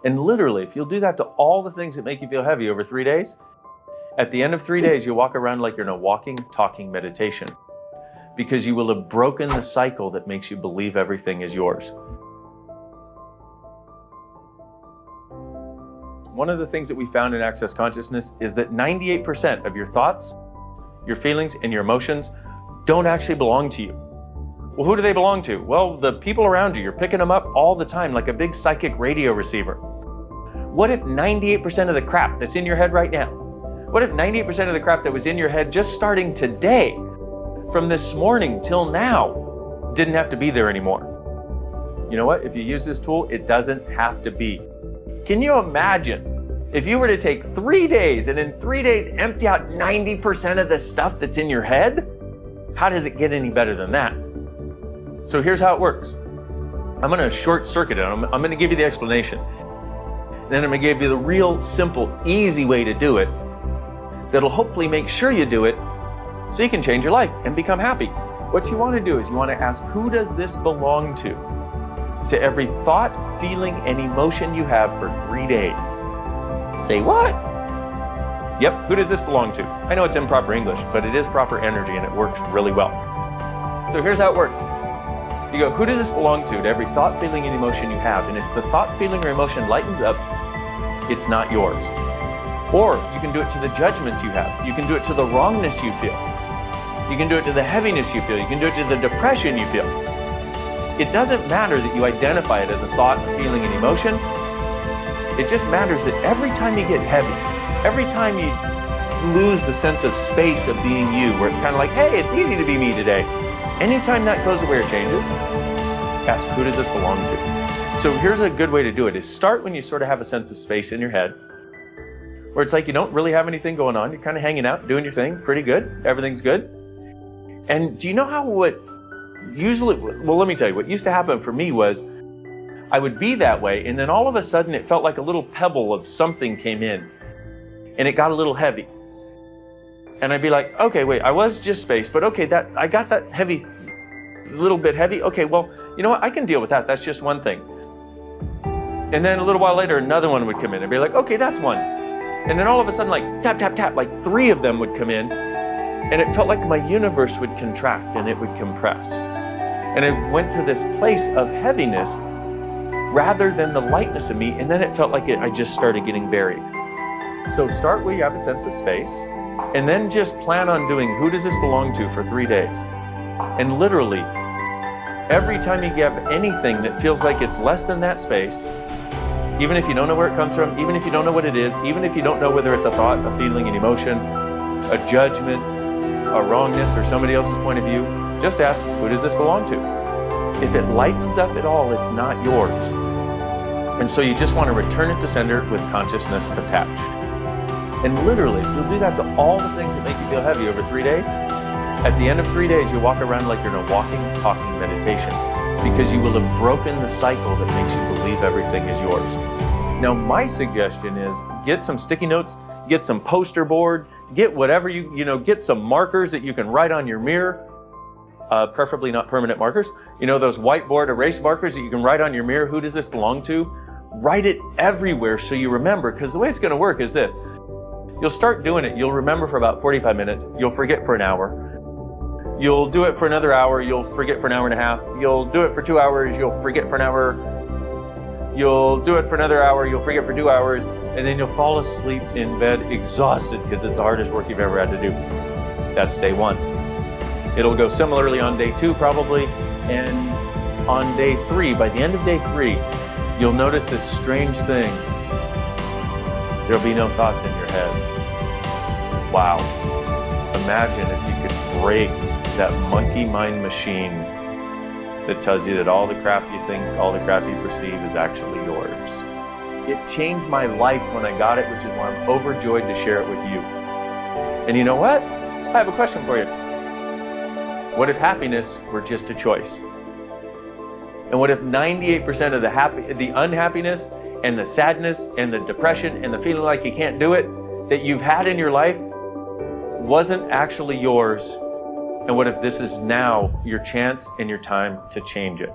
And literally, if you'll do that to all the things that make you feel heavy over 3 days, at the end of 3 days, you'll walk around like you're in a walking, talking meditation, because you will have broken the cycle that makes you believe everything is yours. One of the things that we found in Access Consciousness is that 98% of your thoughts, your feelings, and your emotions don't actually belong to you. Well, who do they belong to? Well, the people around you. You're picking them up all the time like a big psychic radio receiver. What if 98% of the crap that's in your head right now, what if 98% of the crap that was in your head just starting today, from this morning till now, didn't have to be there anymore? You know what? If you use this tool, it doesn't have to be. Can you imagine if you were to take 3 days and in 3 days empty out 90% of the stuff that's in your head? How does it get any better than that? So here's how it works. I'm going to short circuit it. I'm going to give you the explanation. Then I'm going to give you the real simple, easy way to do it that'll hopefully make sure you do it so you can change your life and become happy. What you want to do is you want to ask, who does this belong to? To every thought, feeling, and emotion you have for 3 days. Say what? Yep, who does this belong to? I know it's improper English, but it is proper energy and it works really well. So here's how it works. You go, who does this belong to every thought, feeling, and emotion you have? And if the thought, feeling, or emotion lightens up, it's not yours. Or you can do it to the judgments you have. You can do it to the wrongness you feel. You can do it to the heaviness you feel. You can do it to the depression you feel. It doesn't matter that you identify it as a thought, a feeling, and emotion. It just matters that every time you get heavy, every time you lose the sense of space of being you, where it's kind of like, hey, it's easy to be me today. Anytime that goes away or changes, ask, who does this belong to? So here's a good way to do it, is start when you sort of have a sense of space in your head, where it's like you don't really have anything going on. You're kind of hanging out, doing your thing, pretty good. Everything's good. And do you know how what usually, well, let me tell you, what used to happen for me was I would be that way, and then all of a sudden it felt like a little pebble of something came in, and it got a little heavy. And I'd be like, okay, wait, I was just space, but okay, that I got that heavy, a little bit heavy. Okay, well, you know what? I can deal with that. That's just one thing. And then a little while later, another one would come in. I'd be like, okay, that's one. And then all of a sudden, like tap, tap, tap, like 3 of them would come in, and it felt like my universe would contract and it would compress. And it went to this place of heaviness rather than the lightness of me, and then it felt like I just started getting buried. So start where you have a sense of space. And then just plan on doing, who does this belong to, for 3 days. And literally, every time you give anything that feels like it's less than that space, even if you don't know where it comes from, even if you don't know what it is, even if you don't know whether it's a thought, a feeling, an emotion, a judgment, a wrongness, or somebody else's point of view, just ask, who does this belong to? If it lightens up at all, it's not yours. And so you just want to return it to sender with consciousness attached. And literally, if you'll do that to all the things that make you feel heavy over 3 days, at the end of 3 days, you'll walk around like you're in a walking, talking meditation, because you will have broken the cycle that makes you believe everything is yours. Now, my suggestion is get some sticky notes, get some poster board, get whatever get some markers that you can write on your mirror, preferably not permanent markers. You know, those whiteboard erase markers that you can write on your mirror, who does this belong to? Write it everywhere so you remember, because the way it's going to work is this. You'll start doing it, you'll remember for about 45 minutes, you'll forget for an hour. You'll do it for another hour, you'll forget for an hour and a half. You'll do it for 2 hours, you'll forget for an hour. You'll do it for another hour, you'll forget for 2 hours, and then you'll fall asleep in bed exhausted because it's the hardest work you've ever had to do. That's day 1. It'll go similarly on day 2 probably, and on day 3, by the end of day 3, you'll notice this strange thing. There'll be no thoughts in your head. Wow. Imagine if you could break that monkey mind machine that tells you that all the crap you think, all the crap you perceive is actually yours. It changed my life when I got it, which is why I'm overjoyed to share it with you. And you know what? I have a question for you. What if happiness were just a choice? And what if 98% of the unhappiness and the sadness and the depression and the feeling like you can't do it that you've had in your life wasn't actually yours? And what if this is now your chance and your time to change it?